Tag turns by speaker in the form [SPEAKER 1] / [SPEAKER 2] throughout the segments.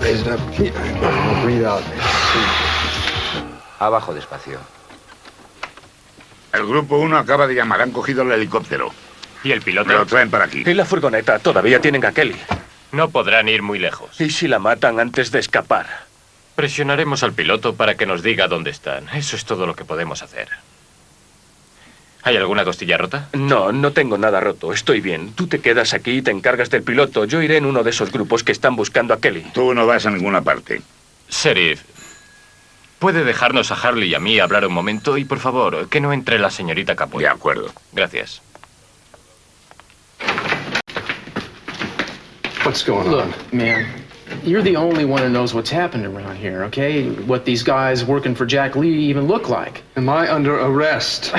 [SPEAKER 1] Raise it up. Breathe out.
[SPEAKER 2] Abajo despacio.
[SPEAKER 3] El grupo 1 acaba de llamar. Han cogido el helicóptero.
[SPEAKER 4] ¿Y el piloto?
[SPEAKER 3] Me lo traen para aquí.
[SPEAKER 5] Y la furgoneta. Todavía tienen a Kelly.
[SPEAKER 4] No podrán ir muy lejos.
[SPEAKER 5] ¿Y si la matan antes de escapar?
[SPEAKER 4] Presionaremos al piloto para que nos diga dónde están. Eso es todo lo que podemos hacer. ¿Hay alguna costilla rota?
[SPEAKER 5] No, no tengo nada roto. Estoy bien. Tú te quedas aquí y te encargas del piloto. Yo iré en uno de esos grupos que están buscando a Kelly.
[SPEAKER 3] Tú no vas a ninguna parte.
[SPEAKER 4] Sheriff, ¿puede dejarnos a Harley y a mí hablar un momento? Y por favor, que no entre la señorita Capoy.
[SPEAKER 3] De acuerdo.
[SPEAKER 4] Gracias.
[SPEAKER 1] What's going on?
[SPEAKER 6] Look, man, you're the only one who knows what's happened around here, okay? What these guys working for Jack Lee even look like.
[SPEAKER 1] Am I under arrest?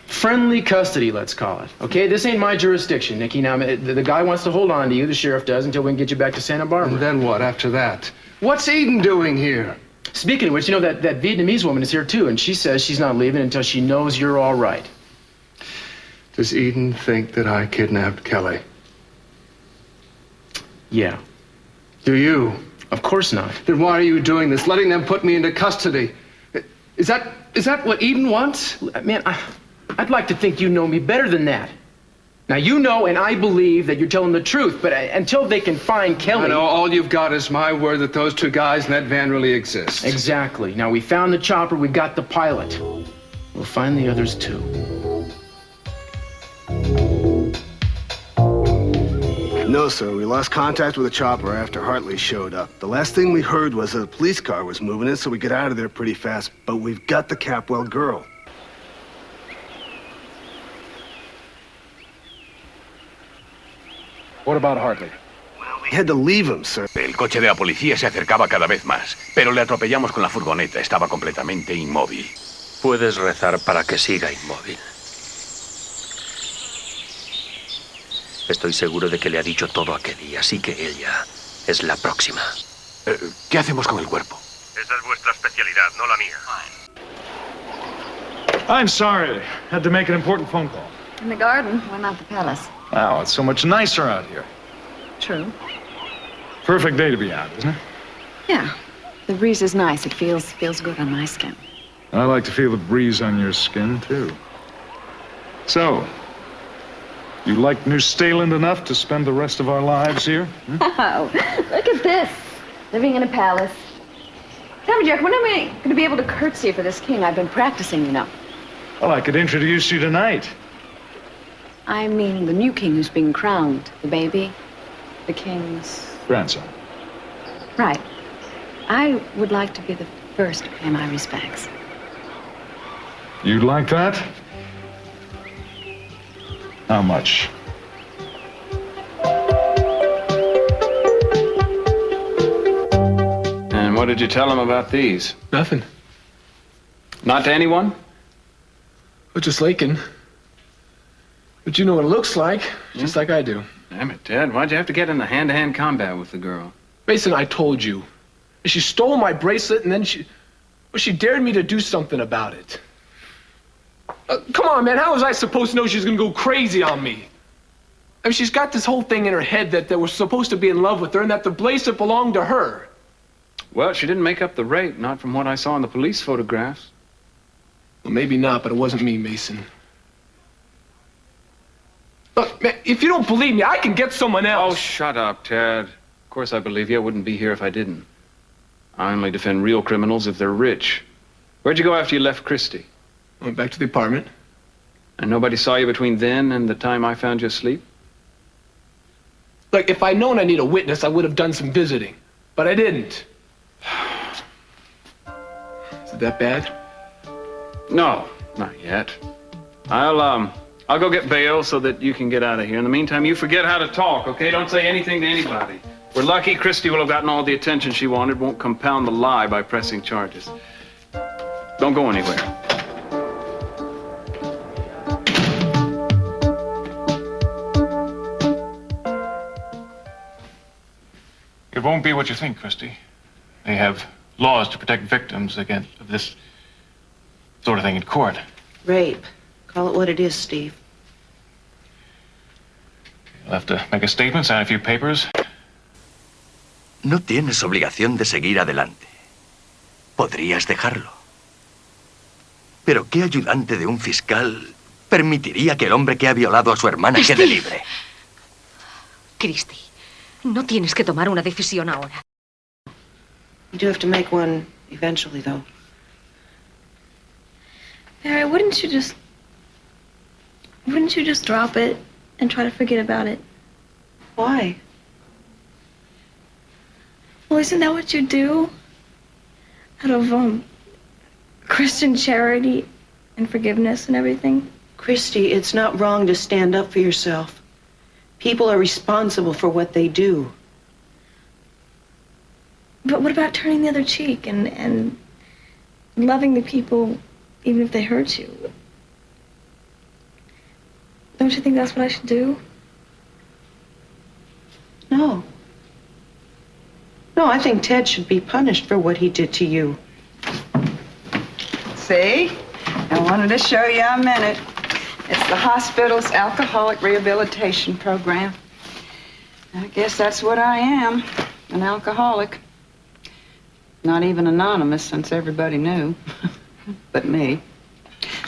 [SPEAKER 6] Friendly custody, let's call it. Okay, this ain't my jurisdiction, Nicky. Now, the guy wants to hold on to you, the sheriff does, until we can get you back to Santa Barbara.
[SPEAKER 1] And then what after that? What's Eden doing here?
[SPEAKER 6] Speaking of which, you know, that Vietnamese woman is here too, and she says she's not leaving until she knows you're all right.
[SPEAKER 1] Does Eden think that I kidnapped Kelly?
[SPEAKER 6] Yeah.
[SPEAKER 1] Do you?
[SPEAKER 6] Of course not.
[SPEAKER 1] Then why are you doing this, letting them put me into custody? Is that what Eden wants?
[SPEAKER 6] Man, I'd like to think you know me better than that. Now, you know and I believe that you're telling the truth, but until they can find Kelly...
[SPEAKER 1] I know all you've got is my word that those two guys in that van really exist.
[SPEAKER 6] Exactly. Now, we found the chopper, we got the pilot. We'll find the others, too.
[SPEAKER 7] No, sir. We lost contact with the chopper after Hartley showed up. The last thing we heard was that a police car was moving in, so we get out of there pretty fast. But we've got the Capwell girl.
[SPEAKER 1] What about Hartley?
[SPEAKER 7] Well, we had to leave him, sir.
[SPEAKER 3] El coche de la policía se acercaba cada vez más, pero le atropellamos con la furgoneta. Estaba completamente inmóvil.
[SPEAKER 5] Puedes rezar para que siga inmóvil. Estoy seguro de que le ha dicho todo a Kelly, así que ella es la próxima.
[SPEAKER 3] ¿Qué hacemos con el cuerpo?
[SPEAKER 4] Esa es vuestra especialidad, no la mía.
[SPEAKER 8] I'm sorry. Had to make an important phone call.
[SPEAKER 9] In the garden, why not the palace?
[SPEAKER 8] Wow, it's so much nicer out here.
[SPEAKER 9] True.
[SPEAKER 8] Perfect day to be out, isn't it?
[SPEAKER 9] Yeah. The breeze is nice. It feels good on my skin.
[SPEAKER 8] I like to feel the breeze on your skin, too. So, you like New Staland enough to spend the rest of our lives here? Hmm?
[SPEAKER 9] Oh, look at this. Living in a palace. Tell me, Jack, when am I going to be able to curtsy for this king? I've been practicing, you know.
[SPEAKER 8] Well, I could introduce you tonight.
[SPEAKER 9] I mean the new king who's being crowned. The baby. The king's...
[SPEAKER 8] Grandson.
[SPEAKER 9] Right. I would like to be the first to pay my respects.
[SPEAKER 8] You'd like that? How much?
[SPEAKER 10] And what did you tell him about these?
[SPEAKER 6] Nothing.
[SPEAKER 10] Not to anyone?
[SPEAKER 6] But just Lakin. But you know what it looks like, just like I do.
[SPEAKER 10] Damn it, Ted. Why'd you have to get into hand-to-hand combat with the girl?
[SPEAKER 6] Mason, I told you. She stole my bracelet and then she dared me to do something about it. Come on, man, how was I supposed to know she was gonna go crazy on me? I mean, she's got this whole thing in her head that we're supposed to be in love with her and that the bracelet belonged to her.
[SPEAKER 10] Well, she didn't make up the rape, not from what I saw in the police photographs.
[SPEAKER 6] Well, maybe not, but it wasn't me, Mason. Look, man, if you don't believe me, I can get someone else.
[SPEAKER 10] Oh, shut up, Ted. Of course I believe you. I wouldn't be here if I didn't. I only defend real criminals if they're rich. Where'd you go after you left Christie?
[SPEAKER 6] I went back to the apartment.
[SPEAKER 10] And nobody saw you between then and the time I found you asleep?
[SPEAKER 6] Look, if I'd known I need a witness, I would have done some visiting. But I didn't. Is it that bad?
[SPEAKER 10] No, not yet. I'll go get bail so that you can get out of here. In the meantime, you forget how to talk, okay? Don't say anything to anybody. We're lucky Christie will have gotten all the attention she wanted, won't compound the lie by pressing charges. Don't go anywhere.
[SPEAKER 8] It won't be what you think, Christie. They have laws to protect victims against this sort of thing in court.
[SPEAKER 11] Rape. Call it what it is, Steve.
[SPEAKER 8] You'll have to make a statement, sign a few papers.
[SPEAKER 2] No tienes obligación de seguir adelante. Podrías dejarlo. Pero ¿qué ayudante de un fiscal permitiría que el hombre que ha violado a su hermana quede libre?
[SPEAKER 12] Christy, no tienes que tomar una decisión ahora.
[SPEAKER 11] You do have to make one eventually, though.
[SPEAKER 13] Barry, wouldn't you just drop it and try to forget about it?
[SPEAKER 11] Why?
[SPEAKER 13] Well, isn't that what you do? Out of, Christian charity and forgiveness and everything?
[SPEAKER 11] Christy, it's not wrong to stand up for yourself. People are responsible for what they do.
[SPEAKER 13] But what about turning the other cheek and loving the people even if they hurt you? Don't you think that's what I should do?
[SPEAKER 11] No. No, I think Ted should be punished for what he did to you.
[SPEAKER 14] See? I wanted to show you a minute. It's the hospital's alcoholic rehabilitation program. I guess that's what I am, an alcoholic. Not even anonymous, since everybody knew, but me.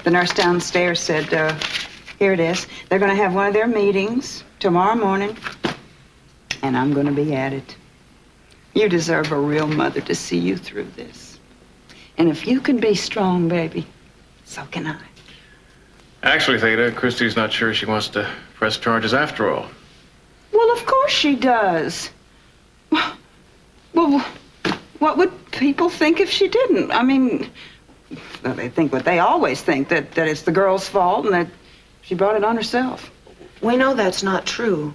[SPEAKER 14] The nurse downstairs said, here it is. They're going to have one of their meetings tomorrow morning, and I'm going to be at it. You deserve a real mother to see you through this. And if you can be strong, baby, so can I.
[SPEAKER 10] Actually, Theta, Christy's not sure she wants to press charges after all.
[SPEAKER 14] Well, of course she does. Well, what would people think if she didn't? I mean, well, they think what they always think, that it's the girl's fault and that she brought it on herself.
[SPEAKER 11] We know that's not true.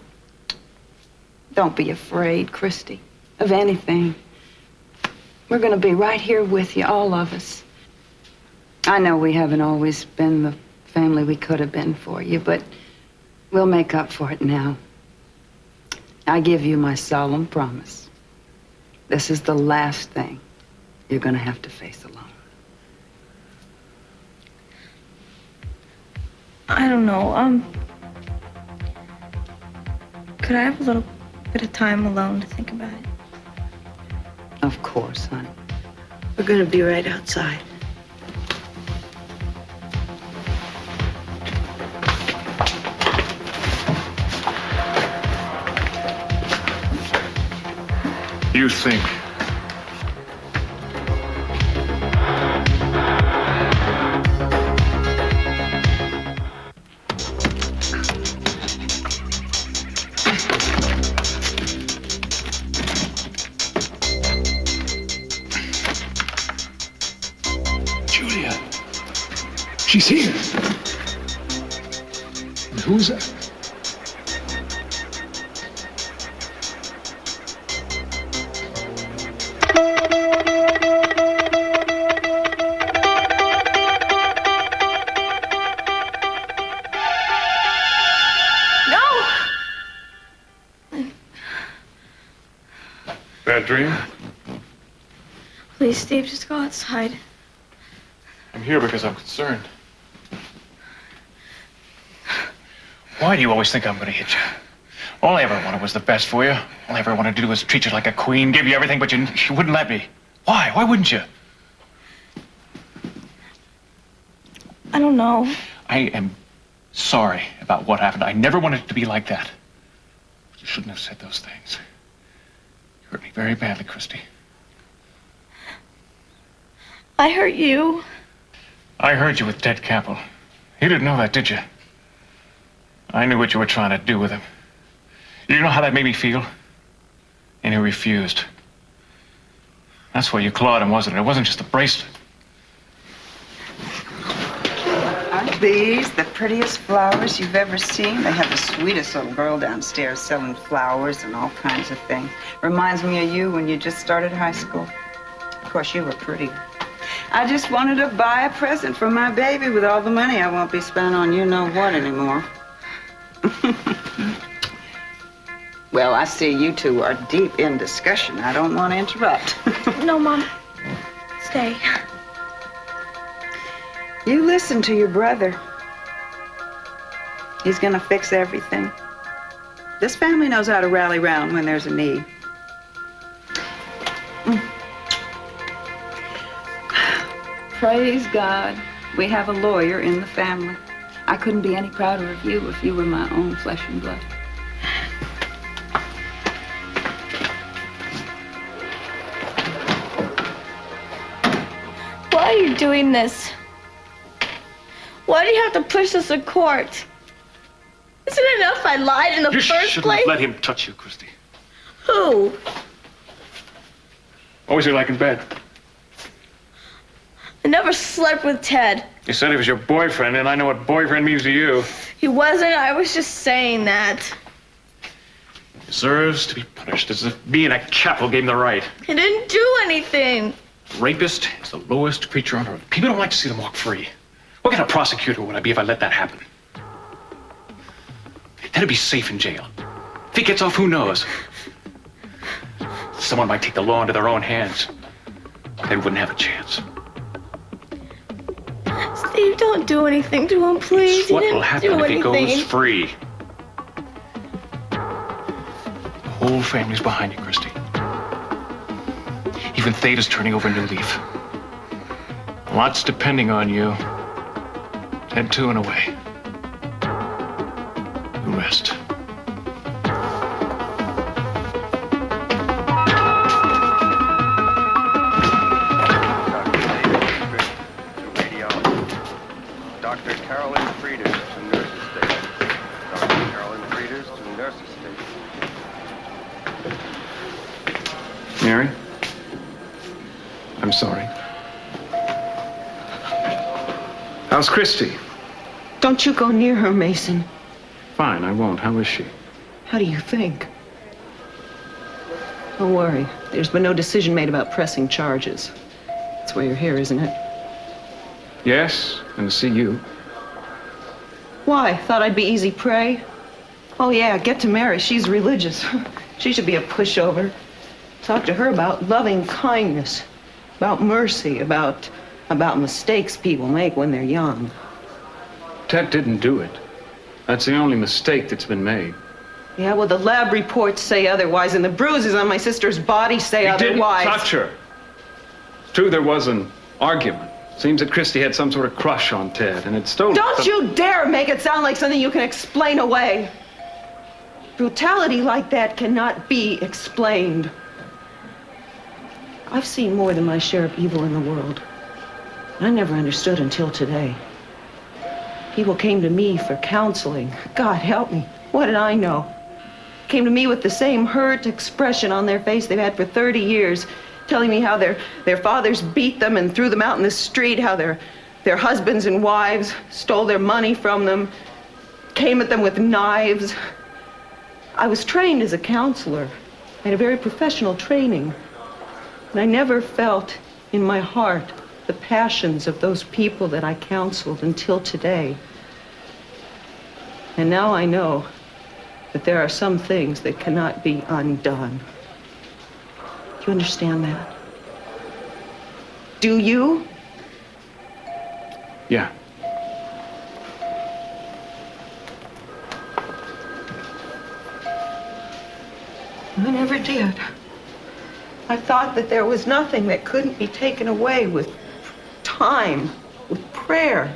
[SPEAKER 14] Don't be afraid, Christy, of anything. We're going to be right here with you, all of us. I know we haven't always been the family we could have been for you, but we'll make up for it now. I give you my solemn promise. This is the last thing you're going to have to face alone.
[SPEAKER 13] I don't know, could I have a little bit of time alone to think about it?
[SPEAKER 14] Of course, honey.
[SPEAKER 11] We're going to be right outside.
[SPEAKER 8] You think.
[SPEAKER 6] Julia. She's here. And who's that?
[SPEAKER 8] Bad dream?
[SPEAKER 13] Please, Steve, just go outside.
[SPEAKER 8] I'm here because I'm concerned. Why do you always think I'm gonna hit you? All I ever wanted was the best for you. All I ever wanted to do was treat you like a queen, give you everything, but you wouldn't let me. Why? Why wouldn't you?
[SPEAKER 13] I don't know.
[SPEAKER 8] I am sorry about what happened. I never wanted it to be like that. You shouldn't have said those things. You hurt me very badly, Christy.
[SPEAKER 13] I hurt you.
[SPEAKER 8] I heard you with Ted Capel. You didn't know that, did you? I knew what you were trying to do with him. You know how that made me feel? And he refused. That's why you clawed him, wasn't it? It wasn't just a bracelet.
[SPEAKER 14] Aren't these the prettiest flowers you've ever seen? They have the sweetest little girl downstairs selling flowers and all kinds of things. Reminds me of you when you just started high school. Of course, you were pretty. I just wanted to buy a present for my baby with all the money I won't be spending on you-know-what anymore. Well, I see you two are deep in discussion. I don't want to interrupt.
[SPEAKER 13] No, Mom. Stay.
[SPEAKER 14] You listen to your brother. He's gonna fix everything. This family knows how to rally round when there's a need. Praise God, we have a lawyer in the family. I couldn't be any prouder of you if you were my own flesh and blood.
[SPEAKER 13] Why are you doing this? Why do you have to push us to court? Isn't it enough I lied in the first place?
[SPEAKER 8] You shouldn't let him touch you, Christy.
[SPEAKER 13] Who?
[SPEAKER 8] What was he like in bed?
[SPEAKER 13] I never slept with Ted.
[SPEAKER 8] You said he was your boyfriend, and I know what boyfriend means to you.
[SPEAKER 13] He wasn't. I was just saying that.
[SPEAKER 8] He deserves to be punished, as if being a chapel gave him the right.
[SPEAKER 13] He didn't do anything.
[SPEAKER 8] Rapist is the lowest creature on earth. People don't like to see them walk free. What kind of prosecutor would I be if I let that happen? Ted'd be safe in jail. If he gets off, who knows? Someone might take the law into their own hands. Ted wouldn't have a chance.
[SPEAKER 13] Steve, don't do anything to him, please.
[SPEAKER 8] It's what will happen if he goes free. The whole family's behind you, Christy. Even Theta's turning over a new leaf. Lots depending on you. Ted too, in a way. You rest.
[SPEAKER 15] Dr. Carolyn Frieders to nurse's station. Dr. Carolyn Frieders to nurse's station.
[SPEAKER 10] Mary? I'm sorry. How's Christy?
[SPEAKER 11] Don't you go near her, Mason.
[SPEAKER 10] Fine, I won't. How is she?
[SPEAKER 11] How do you think? Don't worry. There's been no decision made about pressing charges. That's why you're here, isn't it?
[SPEAKER 10] Yes, and to see you.
[SPEAKER 11] Why? Thought I'd be easy prey? Oh, yeah, get to Mary. She's religious. She should be a pushover. Talk to her about loving kindness, about mercy, about mistakes people make when they're young.
[SPEAKER 10] Ted didn't do it. That's the only mistake that's been made.
[SPEAKER 11] Yeah, well, the lab reports say otherwise, and the bruises on my sister's body say otherwise.
[SPEAKER 10] He didn't touch her. It's true there was an argument. Seems that Christy had some sort of crush on Ted, and it stole...
[SPEAKER 11] Don't you dare make it sound like something you can explain away. Brutality like that cannot be explained. I've seen more than my share of evil in the world. I never understood until today. People came to me for counseling. God help me. What did I know? Came to me with the same hurt expression on their face they've had for 30 years, telling me how their fathers beat them and threw them out in the street, how their husbands and wives stole their money from them, came at them with knives. I was trained as a counselor. I had a very professional training. And I never felt in my heart the passions of those people that I counseled until today. And now I know that there are some things that cannot be undone. Do you understand that? Do you?
[SPEAKER 10] Yeah.
[SPEAKER 11] I never did. I thought that there was nothing that couldn't be taken away with time, with prayer.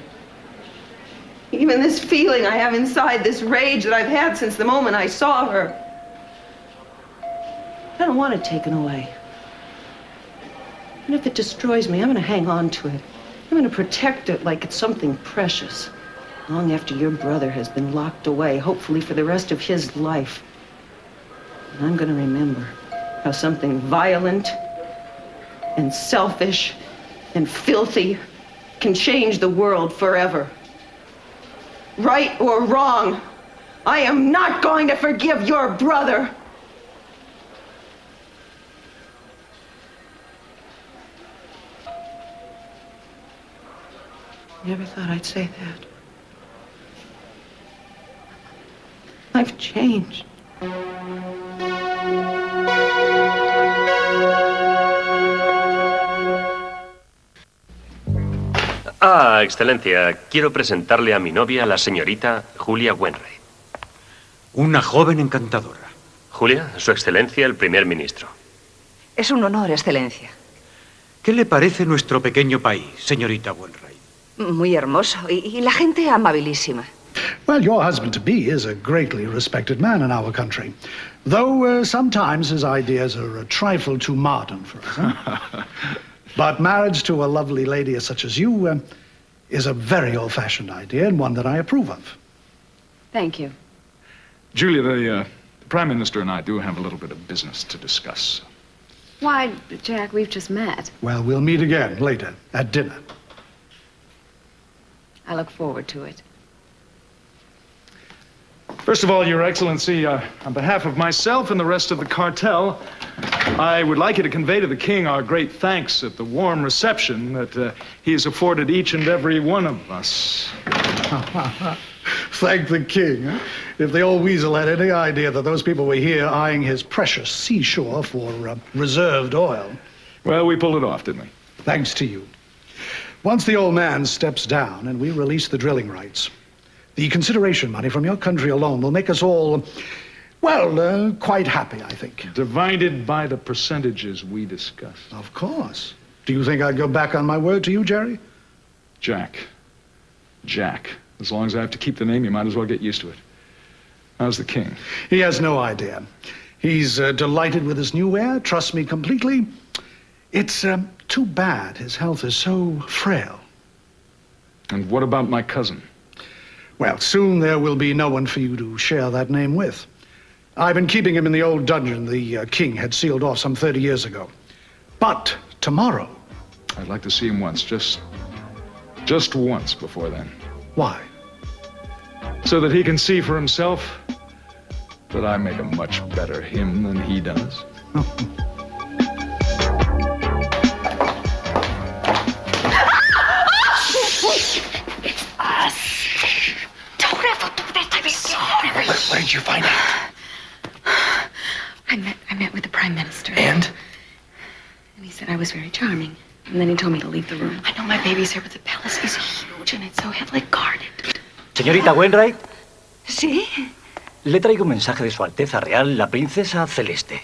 [SPEAKER 11] Even this feeling I have inside, this rage that I've had since the moment I saw her, I don't want it taken away. And if it destroys me, I'm going to hang on to it. I'm going to protect it like it's something precious. Long after your brother has been locked away, hopefully for the rest of his life. And I'm going to remember how something violent and selfish and filthy can change the world forever. Right or wrong, I am not going to forgive your brother. Never thought I'd say that. I've changed.
[SPEAKER 16] Ah, Excelencia, quiero presentarle a mi novia, la señorita Julia Wainwright.
[SPEAKER 17] Una joven encantadora.
[SPEAKER 16] Julia, Su Excelencia, el primer ministro.
[SPEAKER 12] Es un honor, Excelencia.
[SPEAKER 17] ¿Qué le parece nuestro pequeño país, señorita Wainwright?
[SPEAKER 12] Muy hermoso y la gente amabilísima.
[SPEAKER 18] Well, your husband-to-be is a greatly respected man in our country, though sometimes his ideas are a trifle too modern for us. Huh? But marriage to a lovely lady such as you is a very old-fashioned idea and one that I approve of.
[SPEAKER 9] Thank you.
[SPEAKER 19] Julia, the Prime Minister and I do have a little bit of business to discuss.
[SPEAKER 9] Why, Jack, we've just met.
[SPEAKER 18] Well, we'll meet again later at dinner.
[SPEAKER 9] I look forward to it.
[SPEAKER 19] First of all, Your Excellency, on behalf of myself and the rest of the cartel, I would like you to convey to the king our great thanks at the warm reception that he has afforded each and every one of us.
[SPEAKER 18] Thank the king. Huh? If the old weasel had any idea that those people were here eyeing his precious seashore for reserved oil.
[SPEAKER 19] Well, we pulled it off, didn't we?
[SPEAKER 18] Thanks to you. Once the old man steps down and we release the drilling rights, the consideration money from your country alone will make us all, well, quite happy, I think.
[SPEAKER 19] Divided by the percentages we discussed.
[SPEAKER 18] Of course. Do you think I'd go back on my word to you, Jerry?
[SPEAKER 19] Jack. As long as I have to keep the name, you might as well get used to it. How's the king?
[SPEAKER 18] He has no idea. He's delighted with his new heir, trusts me completely. It's too bad his health is so frail.
[SPEAKER 19] And what about my cousin?
[SPEAKER 18] Well, soon there will be no one for you to share that name with. I've been keeping him in the old dungeon the king had sealed off some 30 years ago. But tomorrow...
[SPEAKER 19] I'd like to see him once, just once before then.
[SPEAKER 18] Why?
[SPEAKER 19] So that he can see for himself that I make a much better him than he does.
[SPEAKER 3] What did you find out?
[SPEAKER 9] I met with the Prime Minister.
[SPEAKER 3] And?
[SPEAKER 9] And he said I was very charming. And then he told me to leave the room. I know my baby's here, but the palace is huge and it's so heavily guarded.
[SPEAKER 20] Señorita Wainwright.
[SPEAKER 9] ¿Sí?
[SPEAKER 20] Le traigo un mensaje de Su Alteza Real, la Princesa Celeste.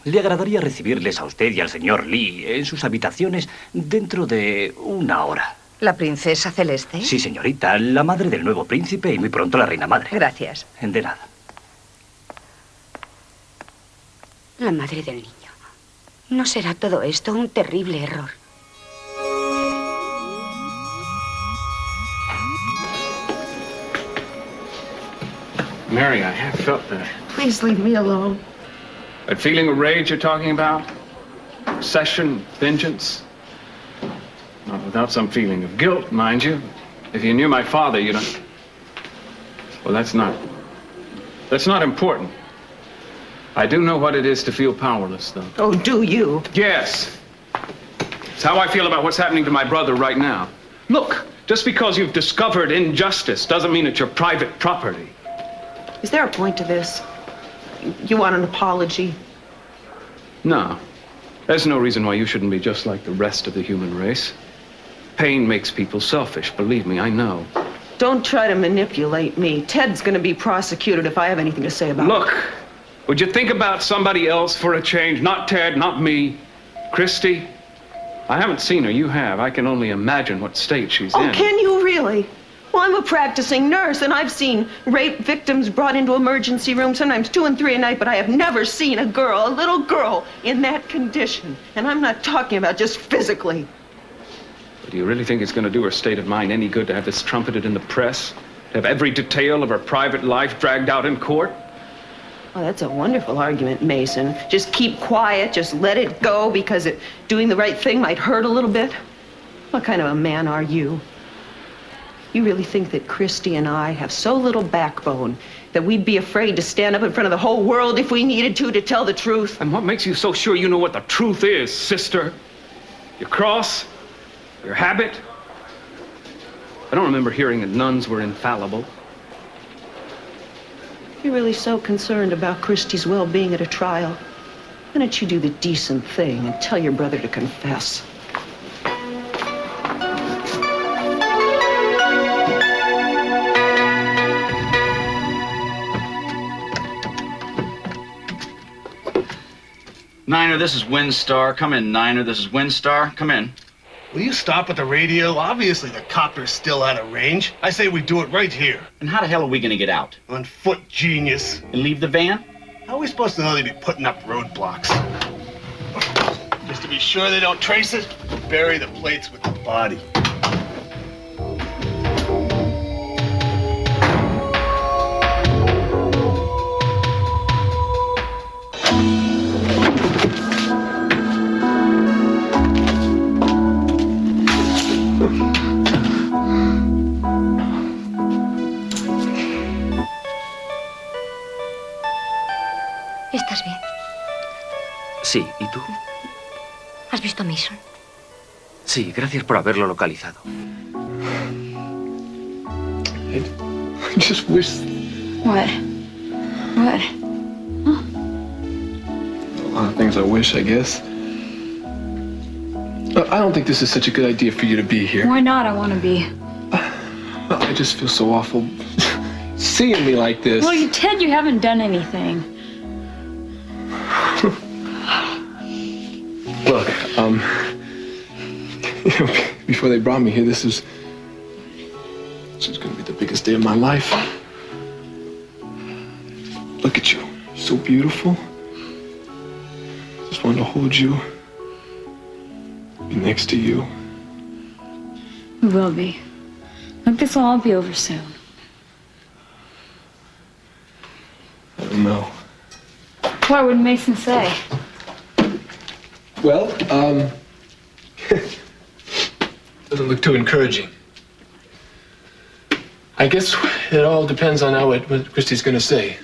[SPEAKER 20] Le agradaría recibirles a usted y al señor Lee en sus habitaciones dentro de 1 hora.
[SPEAKER 12] ¿La princesa Celeste?
[SPEAKER 20] Sí, señorita, la madre del nuevo príncipe y muy pronto la reina madre.
[SPEAKER 12] Gracias.
[SPEAKER 20] De nada.
[SPEAKER 21] La madre del niño. ¿No será todo esto un terrible error?
[SPEAKER 10] Mary, I have felt that.
[SPEAKER 11] Please leave me alone.
[SPEAKER 10] That feeling of rage you're talking about? Obsession, vengeance? Not without some feeling of guilt, mind you. If you knew my father, you don't... Well, that's not important. I do know what it is to feel powerless, though.
[SPEAKER 11] Oh, do you?
[SPEAKER 10] Yes. It's how I feel about what's happening to my brother right now. Look, just because you've discovered injustice doesn't mean it's your private property.
[SPEAKER 11] Is there a point to this? You want an apology?
[SPEAKER 10] No. There's no reason why you shouldn't be just like the rest of the human race. Pain makes people selfish, believe me, I know.
[SPEAKER 11] Don't try to manipulate me. Ted's gonna be prosecuted if I have anything to say about it.
[SPEAKER 10] Look, would you think about somebody else for a change? Not Ted, not me. Christy? I haven't seen her, you have. I can only imagine what state she's in.
[SPEAKER 11] Oh, can you really? Well, I'm a practicing nurse, and I've seen rape victims brought into emergency rooms, sometimes 2 and 3 a night, but I have never seen a little girl, in that condition. And I'm not talking about just physically.
[SPEAKER 10] But do you really think it's going to do her state of mind any good to have this trumpeted in the press? To have every detail of her private life dragged out in court?
[SPEAKER 11] Oh, that's a wonderful argument, Mason. Just keep quiet, just let it go, because doing the right thing might hurt a little bit. What kind of a man are you? You really think that Christy and I have so little backbone that we'd be afraid to stand up in front of the whole world if we needed to tell the truth?
[SPEAKER 10] And what makes you so sure you know what the truth is, sister? Your cross? Your habit? I don't remember hearing that nuns were infallible.
[SPEAKER 11] You're really so concerned about Christy's well-being at a trial. Why don't you do the decent thing and tell your brother to confess?
[SPEAKER 1] Niner, this is Windstar. Come in, Niner. This is Windstar. Come in.
[SPEAKER 7] Will you stop at the radio? Obviously, the copter's still out of range. I say we do it right here.
[SPEAKER 1] And how the hell are we gonna get out?
[SPEAKER 7] On foot, genius.
[SPEAKER 1] And leave the van?
[SPEAKER 7] How are we supposed to know they'd be putting up roadblocks? Just to be sure they don't trace it, bury the plates with the body.
[SPEAKER 12] ¿Estás bien?
[SPEAKER 22] Sí, ¿y tú?
[SPEAKER 12] ¿Has visto a Mason?
[SPEAKER 22] Sí, gracias por haberlo localizado.
[SPEAKER 6] I just wish...
[SPEAKER 13] What? What?
[SPEAKER 6] A lot of things I wish, I guess. I don't think this is such a good idea for you to be here.
[SPEAKER 13] Why not? I want to be.
[SPEAKER 6] I just feel so awful seeing me like this.
[SPEAKER 13] Well, you Ted, you haven't done anything.
[SPEAKER 6] Look, you know, before they brought me here, this is gonna be the biggest day of my life. Look at you, so beautiful. Just wanted to hold you, be next to you.
[SPEAKER 13] We will be. Look, this will all be over soon.
[SPEAKER 6] I don't know.
[SPEAKER 13] What would Mason say?
[SPEAKER 6] Well, doesn't look too encouraging. I guess it all depends on what Christy's gonna say.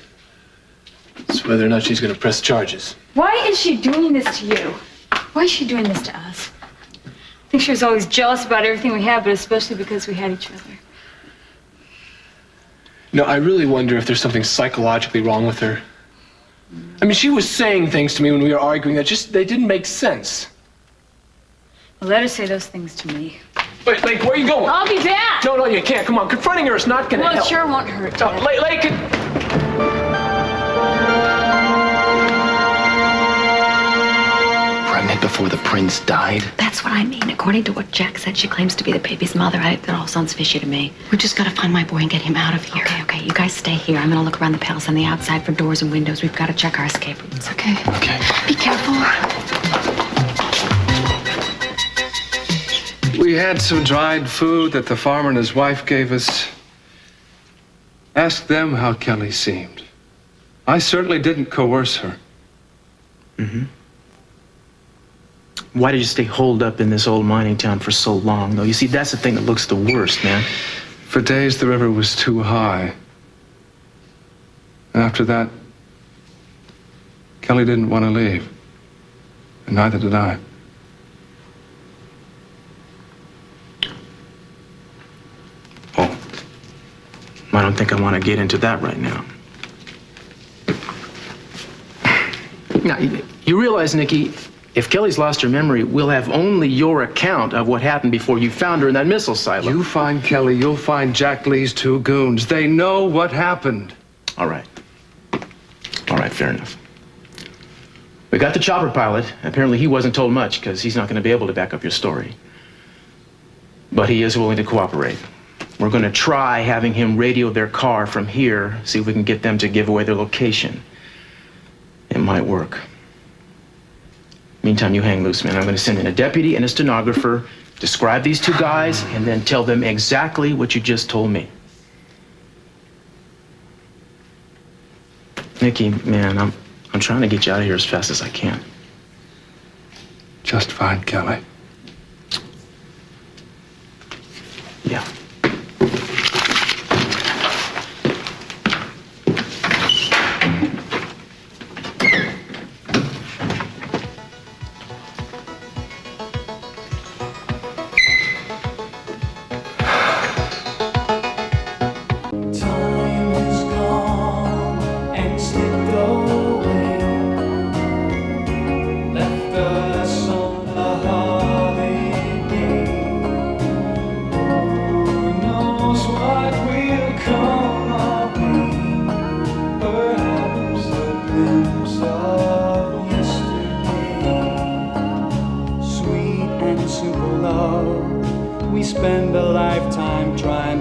[SPEAKER 6] It's whether or not she's gonna press charges.
[SPEAKER 13] Why is she doing this to you? Why is she doing this to us? I think she was always jealous about everything we had, but especially because we had each other.
[SPEAKER 6] No, I really wonder if there's something psychologically wrong with her. I mean, she was saying things to me when we were arguing that they didn't make sense.
[SPEAKER 13] Well, let her say those things to me.
[SPEAKER 6] Wait, Lake, where are you going?
[SPEAKER 13] I'll be back!
[SPEAKER 6] No, you can't. Come on, confronting her is not gonna help.
[SPEAKER 13] Well, it sure won't hurt.
[SPEAKER 6] Lake,
[SPEAKER 23] Pregnant before the prince died?
[SPEAKER 21] That's what I mean. According to what Jack said, she claims to be the baby's mother. That all sounds fishy to me. We just gotta find my boy and get him out of here. Okay. You guys stay here. I'm gonna look around the palace on the outside for doors and windows. We've got to check our escape routes. Okay?
[SPEAKER 23] Okay.
[SPEAKER 21] Be careful.
[SPEAKER 24] We had some dried food that the farmer and his wife gave us. Ask them how Kelly seemed. I certainly didn't coerce her.
[SPEAKER 17] Mm-hmm. Why did you stay holed up in this old mining town for so long, though? You see, that's the thing that looks the worst, man.
[SPEAKER 24] For days, the river was too high. After that, Kelly didn't want to leave. And neither did I.
[SPEAKER 17] Oh. I don't think I want to get into that right now. Now, you realize, Nikki, if Kelly's lost her memory, we'll have only your account of what happened before you found her in that missile silo.
[SPEAKER 24] You find Kelly, you'll find Jack Lee's two goons. They know what happened.
[SPEAKER 17] All right. All right, fair enough. We got the chopper pilot. Apparently he wasn't told much because he's not going to be able to back up your story. But he is willing to cooperate. We're going to try having him radio their car from here, see if we can get them to give away their location. It might work. Meantime, you hang loose, man. I'm going to send in a deputy and a stenographer, describe these two guys, and then tell them exactly what you just told me. Nikki, man, I'm trying to get you out of here as fast as I can.
[SPEAKER 24] Just fine, Kelly.
[SPEAKER 17] Yeah.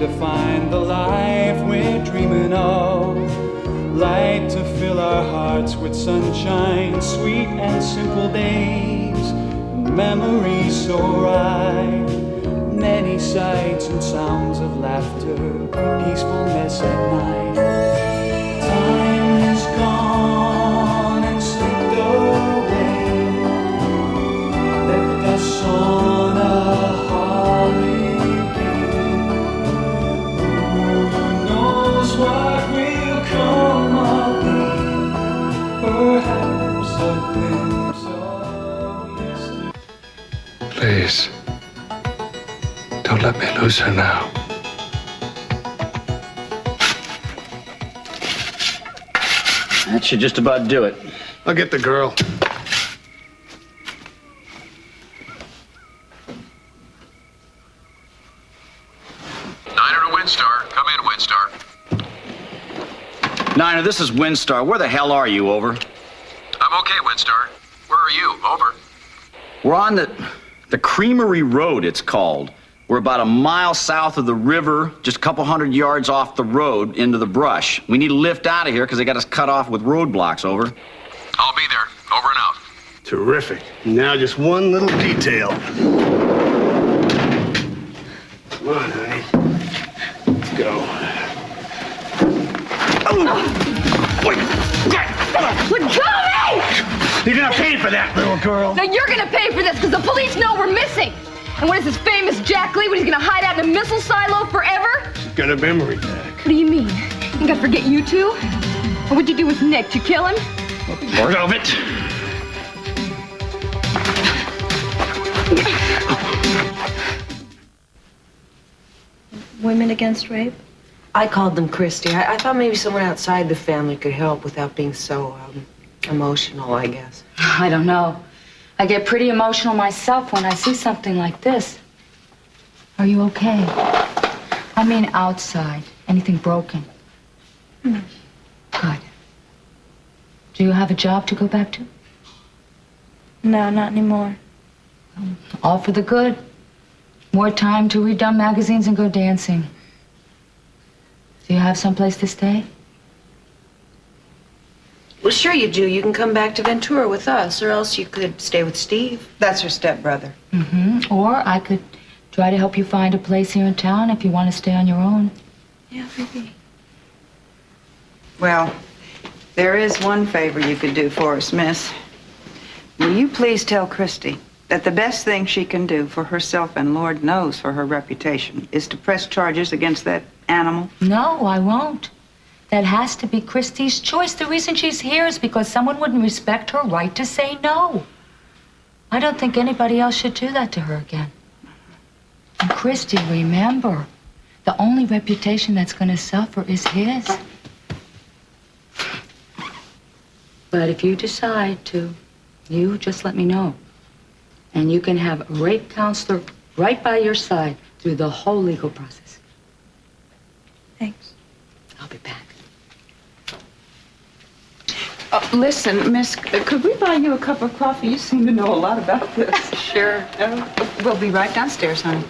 [SPEAKER 2] to find the life we're dreaming of. Light to fill our hearts with sunshine, sweet and simple days, memories so right. Many sights and sounds of laughter, peacefulness at night. Time has gone and slipped away, left us on a holiday. Who knows what will come of it? Perhaps a glimpse of yesterday.
[SPEAKER 24] Please, don't let me lose her now.
[SPEAKER 1] That should just about do it.
[SPEAKER 7] I'll get the girl.
[SPEAKER 3] Niner to Windstar. Come in, Windstar.
[SPEAKER 1] Niner, this is Windstar. Where the hell are you? Over.
[SPEAKER 3] I'm okay, Windstar. Where are you? Over.
[SPEAKER 1] We're on the Creamery Road, it's called. We're about a mile south of the river, just a couple hundred yards off the road into the brush. We need to lift out of here because they got us cut off with roadblocks. Over.
[SPEAKER 3] I'll be there. Over and out.
[SPEAKER 7] Terrific. Now just one little detail. Come on, honey. Let's go.
[SPEAKER 9] Let go of me!
[SPEAKER 7] You're gonna pay for that, little girl.
[SPEAKER 9] Now you're gonna pay for this because the police know we're missing. And what is this famous Jack Lee? What, he's gonna hide out in a missile silo forever?
[SPEAKER 7] She's got a memory back.
[SPEAKER 9] What do you mean? You think I forget you two? Or what'd you do with Nick? Did you kill him?
[SPEAKER 1] Part of it.
[SPEAKER 13] Women Against Rape?
[SPEAKER 11] I called them Christy. I thought maybe someone outside the family could help without being so emotional, I guess.
[SPEAKER 4] I don't know. I get pretty emotional myself when I see something like this. Are you okay? I mean outside. Anything broken?
[SPEAKER 13] No.
[SPEAKER 4] Good. Do you have a job to go back to?
[SPEAKER 13] No, not anymore.
[SPEAKER 4] All for the good. More time to read dumb magazines and go dancing. Do you have someplace to stay?
[SPEAKER 11] Well, sure you do. You can come back to Ventura with us, or else you could stay with Steve. That's her stepbrother.
[SPEAKER 4] Mm-hmm. Or I could try to help you find a place here in town if you want to stay on your own.
[SPEAKER 13] Yeah, maybe.
[SPEAKER 5] Well, there is one favor you could do for us, miss. Will you please tell Christy that the best thing she can do for herself, and Lord knows for her reputation, is to press charges against that animal?
[SPEAKER 4] No, I won't. That has to be Christy's choice. The reason she's here is because someone wouldn't respect her right to say no. I don't think anybody else should do that to her again. And Christy, remember, the only reputation that's going to suffer is his. But if you decide to, you just let me know. And you can have a rape counselor right by your side through the whole legal process.
[SPEAKER 13] Thanks.
[SPEAKER 4] I'll be back.
[SPEAKER 11] Listen, miss, could we buy you a cup of coffee? You seem to know a lot about this.
[SPEAKER 5] Sure. We'll be right downstairs, honey.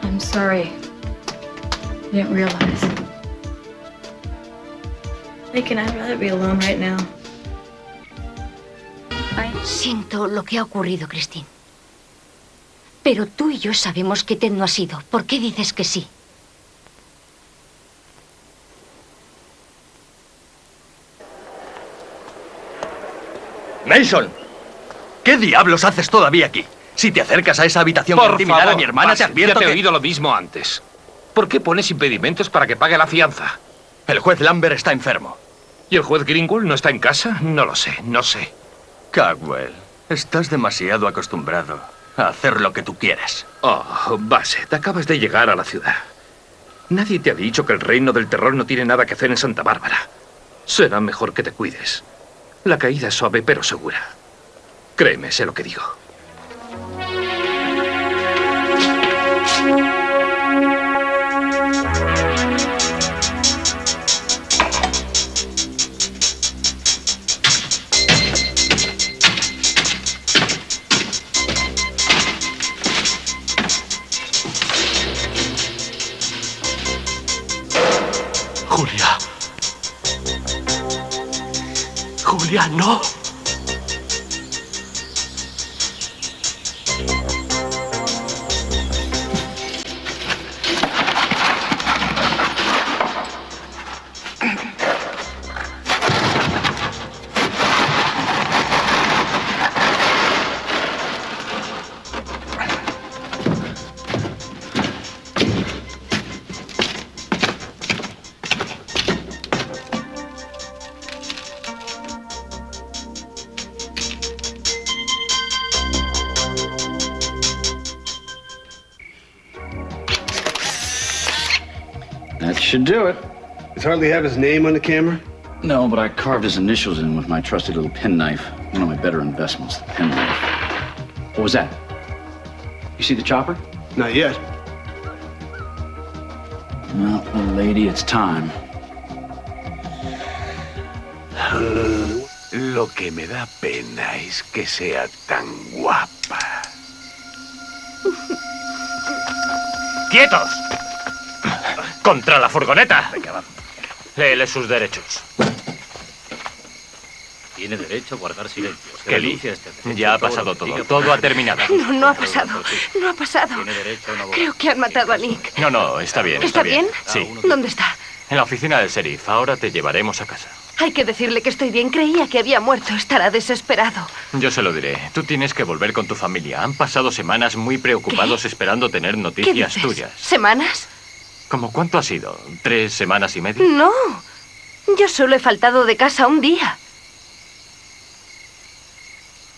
[SPEAKER 4] I'm sorry. I didn't realize.
[SPEAKER 13] Bacon, I'd rather be alone right now.
[SPEAKER 12] Siento lo que ha ocurrido, Christine. Pero tú y yo sabemos que Ted no ha sido. ¿Por qué dices que sí?
[SPEAKER 20] Mason, ¿qué diablos haces todavía aquí? Si te acercas a esa habitación para intiminar a mi hermana, te advierto
[SPEAKER 14] ya te he
[SPEAKER 20] que...
[SPEAKER 14] oído lo mismo antes. ¿Por qué pones impedimentos para que pague la fianza?
[SPEAKER 20] El juez Lambert está enfermo.
[SPEAKER 14] ¿Y el juez Greenwald no está en casa? No lo sé, no sé.
[SPEAKER 20] Cagwell, estás demasiado acostumbrado a hacer lo que tú quieras.
[SPEAKER 14] Oh, Bassett, acabas de llegar a la ciudad. Nadie te ha dicho que el reino del terror no tiene nada que hacer en Santa Bárbara. Será mejor que te cuides. La caída es suave pero segura. Créeme, sé lo que digo.
[SPEAKER 8] Julia, no.
[SPEAKER 1] That should do it.
[SPEAKER 7] Does Hartley have his name on the camera?
[SPEAKER 1] No, but I carved his initials in with my trusty little penknife. One of my better investments, the penknife. What was that? You see the chopper?
[SPEAKER 7] Not yet.
[SPEAKER 1] Well, little lady, it's time.
[SPEAKER 3] Lo que me da pena es que sea tan guapa.
[SPEAKER 14] ¡Quietos! ¡Contra la furgoneta! Léele sus derechos.
[SPEAKER 22] Tiene derecho a guardar silencio.
[SPEAKER 14] Kelly, ya ha pasado todo. Todo ha terminado.
[SPEAKER 15] No, no ha pasado. No ha pasado. Creo que han matado a Nick.
[SPEAKER 14] No, está bien.
[SPEAKER 15] ¿Está bien?
[SPEAKER 14] Sí.
[SPEAKER 15] ¿Dónde está?
[SPEAKER 14] En la oficina del sheriff. Ahora te llevaremos a casa.
[SPEAKER 15] Hay que decirle que estoy bien. Creía que había muerto. Estará desesperado.
[SPEAKER 14] Yo se lo diré. Tú tienes que volver con tu familia. Han pasado semanas muy preocupados esperando tener
[SPEAKER 15] ¿Qué
[SPEAKER 14] noticias
[SPEAKER 15] dices?
[SPEAKER 14] tuyas.
[SPEAKER 15] ¿Semanas?
[SPEAKER 14] ¿Cómo cuánto ha sido? ¿3 semanas y media?
[SPEAKER 15] No. Yo solo he faltado de casa un día.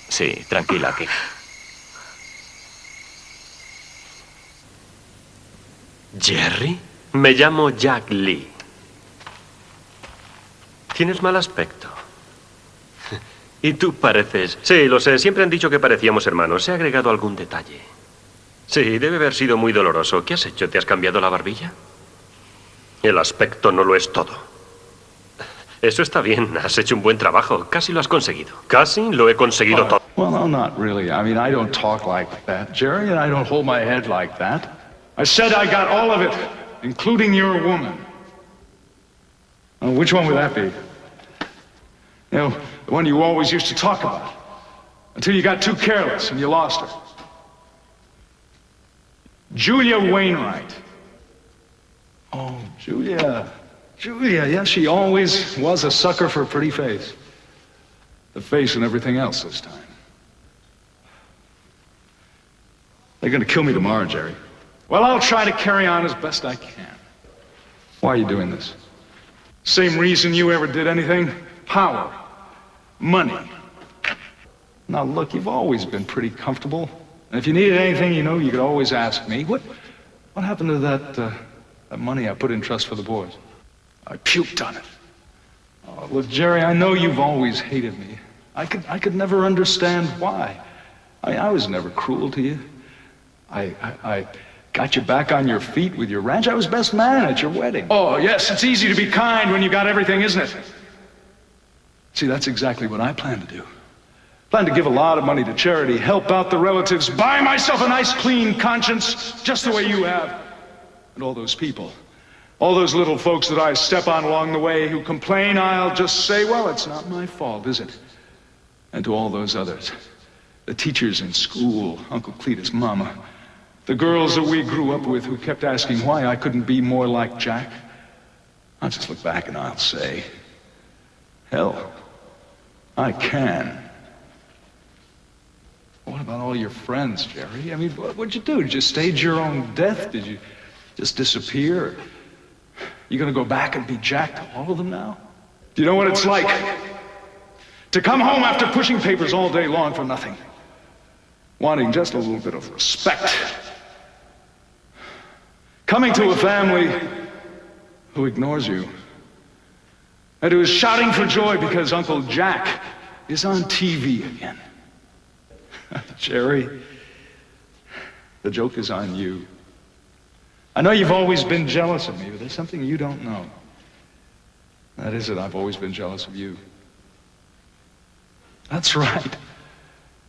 [SPEAKER 14] Sí, tranquila, aquí.
[SPEAKER 8] ¿Jerry? Me llamo Jack Lee. Tienes mal aspecto. Y tú pareces... Sí, lo sé. Siempre han dicho que parecíamos hermanos. ¿Se ha agregado algún detalle? Sí, debe haber sido muy doloroso. ¿Qué has hecho? ¿Te has cambiado la barbilla? El aspecto no lo es todo. Eso está bien. Has hecho un buen trabajo. Casi lo has conseguido. Casi lo he conseguido todo.
[SPEAKER 19] Well, no, not really. I mean, I don't talk like that, Jerry, and I don't hold my head like that. I said I got all of it, including your woman. Which one would that be? You know, the one you always used to talk about. Until you got too careless and you lost her. Julia Wainwright. Oh, Julia. Julia, yes, she always was a sucker for a pretty face. The face and everything else this time. They're gonna kill me tomorrow, Jerry. Well, I'll try to carry on as best I can. Why are you doing this? Same reason you ever did anything? Power. Money. Now, look, you've always been pretty comfortable. And if you needed anything, you know, you could always ask me. What happened to that money I put in trust for the boys? I puked on it. Oh, look, Jerry, I know you've always hated me. I could never understand why. I was never cruel to you. I got you back on your feet with your ranch. I was best man at your wedding. Oh, yes, it's easy to be kind when you got everything, isn't it? See, that's exactly what I plan to do. Plan to give a lot of money to charity, help out the relatives, buy myself a nice clean conscience, just the way you have. And all those people, all those little folks that I step on along the way who complain, I'll just say, well, it's not my fault, is it? And to all those others, the teachers in school, Uncle Cletus, Mama, the girls that we grew up with who kept asking why I couldn't be more like Jack, I'll just look back and I'll say, hell, I can. What about all your friends, Jerry? I mean, what'd you do? Did you stage your own death? Did you just disappear? You gonna go back and be Jack to all of them now? Do you know what it's like? To come home after pushing papers all day long for nothing. Wanting just a little bit of respect. Coming to a family who ignores you. And who is shouting for joy because Uncle Jack is on TV again. Jerry, the joke is on you. I know you've always been jealous of me, but there's something you don't know. That is that I've always been jealous of you. That's right.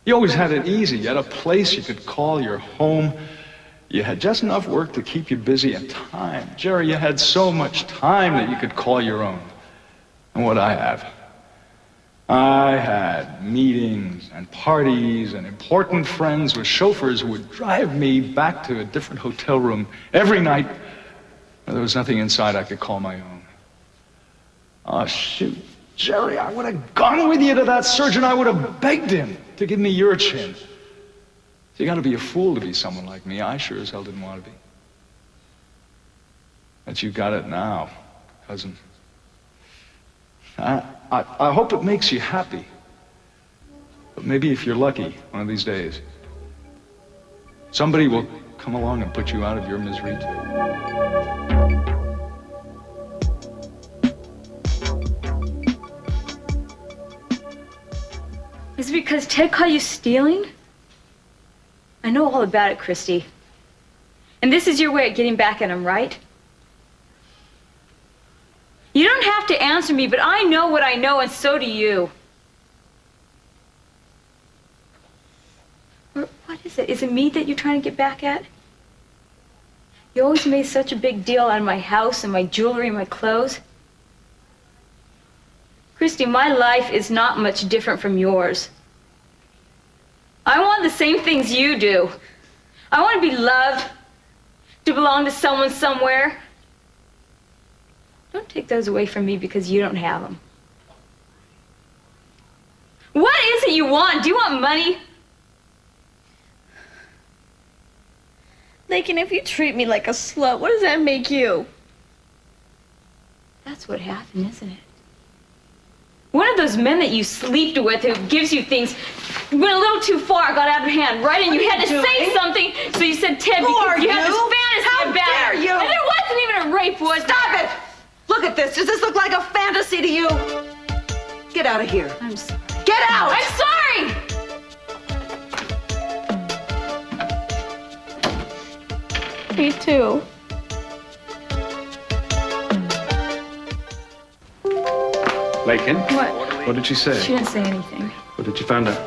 [SPEAKER 19] You always had it easy. You had a place you could call your home. You had just enough work to keep you busy and time. Jerry, you had so much time that you could call your own. And what I I had meetings and parties and important friends with chauffeurs who would drive me back to a different hotel room every night. There was nothing inside I could call my own. Oh, shoot. Jerry, I would have gone with you to that surgeon. I would have begged him to give me your chin. You gotta be a fool to be someone like me. I sure as hell didn't want to be. But you got it now, cousin. I hope it makes you happy. But maybe if you're lucky, one of these days, somebody will come along and put you out of your misery too.
[SPEAKER 6] Is it because Ted caught you stealing? I know all about it, Christy. And this is your way of getting back at him, right? You don't have to answer me, but I know what I know, and so do you. Or what is it? Is it me that you're trying to get back at? You always made such a big deal out of my house and my jewelry and my clothes. Christy, my life is not much different from yours. I want the same things you do. I want to be loved, to belong to someone somewhere. Don't take those away from me because you don't have them. What is it you want? Do you want money?
[SPEAKER 13] Lakin, if you treat me like a slut, what does that make you?
[SPEAKER 6] That's what happened, isn't it? One of those men that you slept with who gives you things went a little too far, got out of hand, right? And you had to say something, so you said, Ted, because you had this fantasy about
[SPEAKER 11] dare you?
[SPEAKER 6] And there wasn't even a rape, was there?
[SPEAKER 11] Stop it! Look at this. Does this look like a fantasy to you? Get out of here.
[SPEAKER 6] I'm sorry.
[SPEAKER 11] Get out!
[SPEAKER 6] I'm sorry!
[SPEAKER 13] Me too.
[SPEAKER 19] Lakin?
[SPEAKER 6] What?
[SPEAKER 19] What did she say?
[SPEAKER 6] She didn't say anything.
[SPEAKER 19] What did you find out?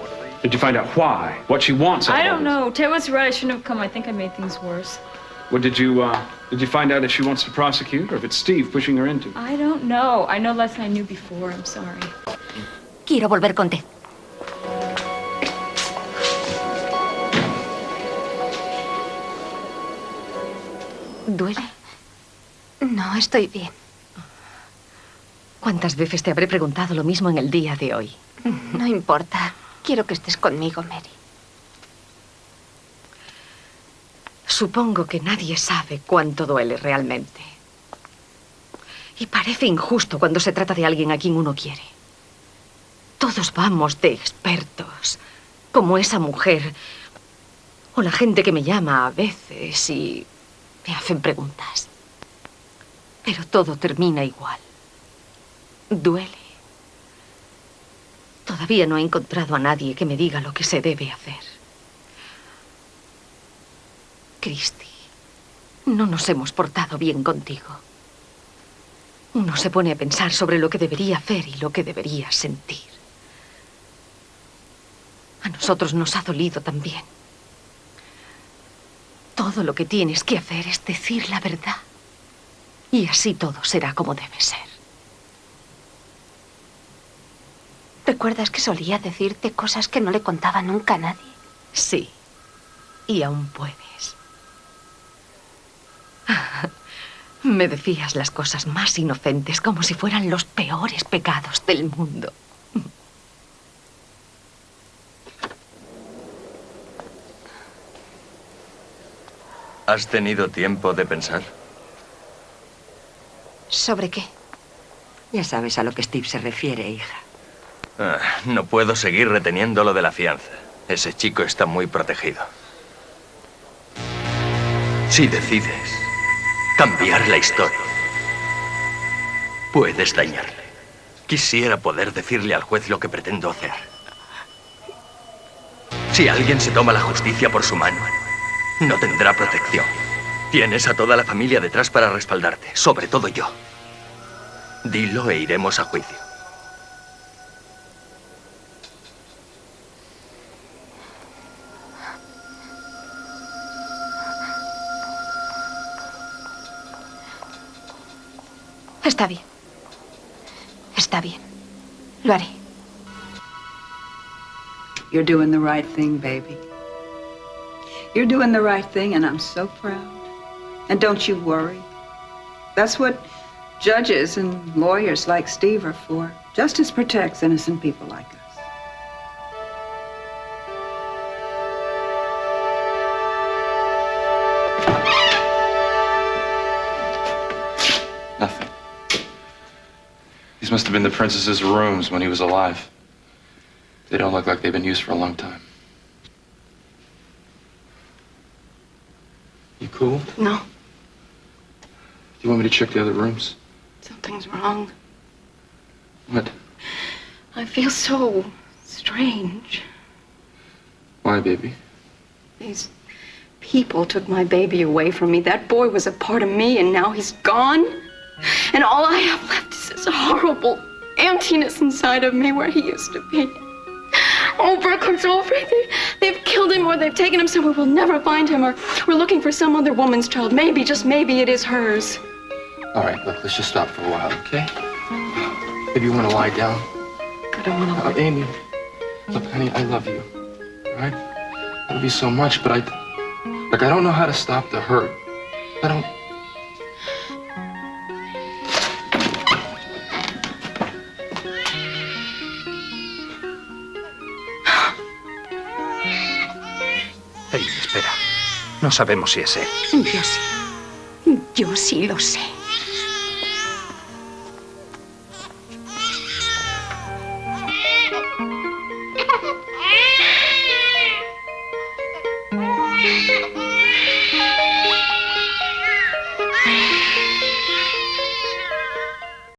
[SPEAKER 19] Did you find out why? What she wants?
[SPEAKER 6] I don't know. Ted was right. I shouldn't have come. I think I made things worse.
[SPEAKER 19] What did you find out if she wants to prosecute or if it's Steve pushing her into?
[SPEAKER 6] I don't know. I know less than I knew before. I'm sorry.
[SPEAKER 12] Quiero volver con Ted. ¿Duele?
[SPEAKER 15] No, estoy bien.
[SPEAKER 12] ¿Cuántas veces te habré preguntado lo mismo en el día de hoy?
[SPEAKER 15] No importa. Quiero que estés conmigo, Mary.
[SPEAKER 12] Supongo que nadie sabe cuánto duele realmente. Y parece injusto cuando se trata de alguien a quien uno quiere. Todos vamos de expertos, como esa mujer o la gente que me llama a veces y me hacen preguntas. Pero todo termina igual. Duele. Todavía no he encontrado a nadie que me diga lo que se debe hacer. Christy, no nos hemos portado bien contigo. Uno se pone a pensar sobre lo que debería hacer y lo que debería sentir. A nosotros nos ha dolido también. Todo lo que tienes que hacer es decir la verdad. Y así todo será como debe ser.
[SPEAKER 15] ¿Recuerdas que solía decirte cosas que no le contaba nunca a nadie?
[SPEAKER 12] Sí. Y aún puedes. Me decías las cosas más inocentes como si fueran los peores pecados del mundo.
[SPEAKER 8] ¿Has tenido tiempo de pensar?
[SPEAKER 15] ¿Sobre qué?
[SPEAKER 10] Ya sabes a lo que Steve se refiere, hija.
[SPEAKER 8] No puedo seguir reteniendo lo de la fianza. Ese chico está muy protegido. Si decides cambiar la historia, puedes dañarle. Quisiera poder decirle al juez lo que pretendo hacer. Si alguien se toma la justicia por su mano, no tendrá protección. Tienes a toda la familia detrás para respaldarte, sobre todo yo. Dilo e iremos a juicio.
[SPEAKER 15] Está bien. Está bien. Lo haré.
[SPEAKER 5] You're doing the right thing, baby. You're doing the right thing, and I'm so proud. And don't you worry. That's what judges and lawyers like Steve are for. Justice protects innocent people like us.
[SPEAKER 17] Nothing. These must have been the princess's rooms when he was alive. They don't look like they've been used for a long time. You cool?
[SPEAKER 15] No,
[SPEAKER 17] Do you want me to check the other rooms?
[SPEAKER 15] something's wrong.
[SPEAKER 17] What?
[SPEAKER 15] I feel so strange.
[SPEAKER 17] Why, baby?
[SPEAKER 15] These people took my baby away from me. That boy was a part of me, and now he's gone. And all I have left is this horrible emptiness inside of me where he used to be. Oh, Brooklyn's over. They've killed him or they've taken him somewhere we'll never find him, or we're looking for some other woman's child. Maybe, just maybe, it is hers.
[SPEAKER 17] All right, look, let's just stop for a while, okay? Maybe you want to lie down?
[SPEAKER 15] I don't want to lie.
[SPEAKER 17] Amy, look, honey, I love you, all right? I love you so much, but I don't know how to stop the hurt. I don't...
[SPEAKER 14] Hey, espera. No sabemos si es él.
[SPEAKER 15] Yo sí lo sé.